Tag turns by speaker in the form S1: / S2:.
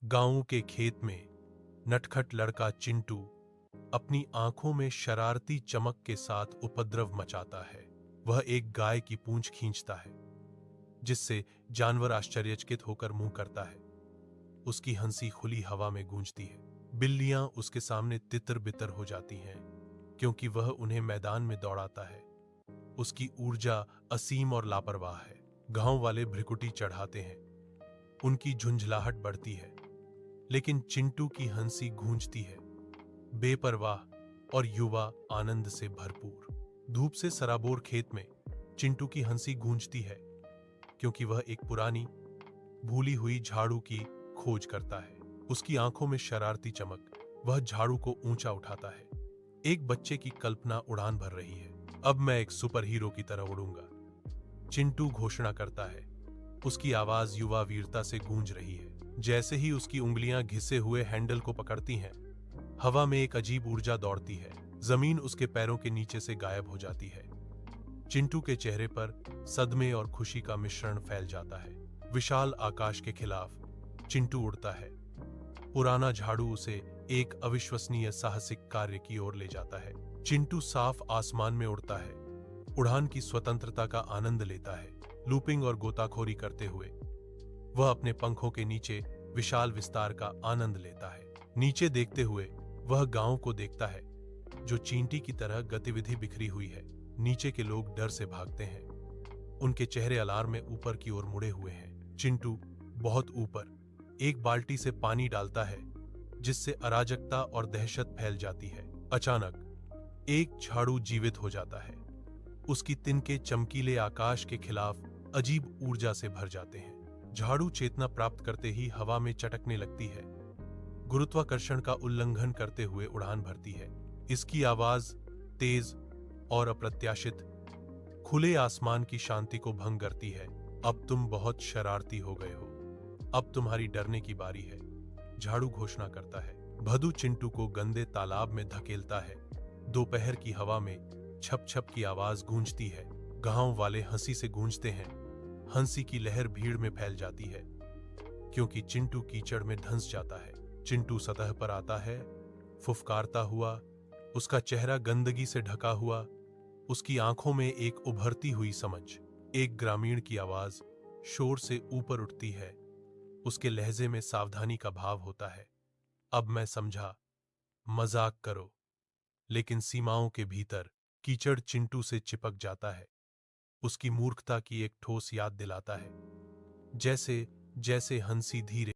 S1: गांव के खेत में नटखट लड़का चिंटू अपनी आंखों में शरारती चमक के साथ उपद्रव मचाता है। वह एक गाय की पूंछ खींचता है, जिससे जानवर आश्चर्यचकित होकर मुंह करता है। उसकी हंसी खुली हवा में गूंजती है। बिल्लियां उसके सामने तितर बितर हो जाती हैं, क्योंकि वह उन्हें मैदान में दौड़ाता है। उसकी ऊर्जा असीम और लापरवाह है। गांव वाले भ्रिकुटी चढ़ाते हैं, उनकी झुंझलाहट बढ़ती है, लेकिन चिंटू की हंसी गूंजती है, बेपरवाह और युवा आनंद से भरपूर। धूप से सराबोर खेत में चिंटू की हंसी गूंजती है, क्योंकि वह एक पुरानी भूली हुई झाड़ू की खोज करता है। उसकी आंखों में शरारती चमक, वह झाड़ू को ऊंचा उठाता है। एक बच्चे की कल्पना उड़ान भर रही है। अब मैं एक सुपर हीरो की तरह उड़ूंगा, चिंटू घोषणा करता है। उसकी आवाज युवा वीरता से गूंज रही है। जैसे ही उसकी उंगलियां घिसे हुए हैंडल को पकड़ती हैं, हवा में एक अजीब ऊर्जा दौड़ती है। जमीन उसके पैरों के नीचे से गायब हो जाती है। चिंटू के चेहरे पर सदमे और खुशी का मिश्रण फैल जाता है। विशाल आकाश के खिलाफ चिंटू उड़ता है। पुराना झाड़ू उसे एक अविश्वसनीय साहसिक कार्य की ओर ले जाता है। चिंटू साफ आसमान में उड़ता है, उड़ान की स्वतंत्रता का आनंद लेता है। लूपिंग और गोताखोरी करते हुए वह अपने पंखों के नीचे विशाल विस्तार का आनंद लेता है। नीचे देखते हुए वह गांव को देखता है, जो चींटी की तरह गतिविधि बिखरी हुई है। नीचे के लोग डर से भागते हैं, उनके चेहरे अलार्म में ऊपर की ओर मुड़े हुए हैं। चिंटू बहुत ऊपर एक बाल्टी से पानी डालता है, जिससे अराजकता और दहशत फैल जाती है। अचानक एक झाड़ू जीवित हो जाता है। उसकी तिनके चमकीले आकाश के खिलाफ अजीब ऊर्जा से भर जाते हैं। झाड़ू चेतना प्राप्त करते ही हवा में चटकने लगती है, गुरुत्वाकर्षण का उल्लंघन करते हुए उड़ान भरती है। इसकी आवाज तेज और अप्रत्याशित खुले आसमान की शांति को भंग करती है। अब तुम बहुत शरारती हो गए हो, अब तुम्हारी डरने की बारी है, झाड़ू घोषणा करता है। भदू चिंटू को गंदे तालाब में धकेलता है। दोपहर की हवा में छप छप की आवाज गूंजती है। गांव वाले हंसी से गूंजते हैं। हंसी की लहर भीड़ में फैल जाती है, क्योंकि चिंटू कीचड़ में धंस जाता है। चिंटू सतह पर आता है, फुफकारता हुआ, उसका चेहरा गंदगी से ढका हुआ। उसकी आंखों में एक उभरती हुई समझ। एक ग्रामीण की आवाज शोर से ऊपर उठती है। उसके लहजे में सावधानी का भाव होता है। अब मैं समझा, मजाक करो, लेकिन सीमाओं के भीतर। कीचड़ चिंटू से चिपक जाता है, उसकी मूर्खता की एक ठोस याद दिलाता है। जैसे जैसे हंसी धीरे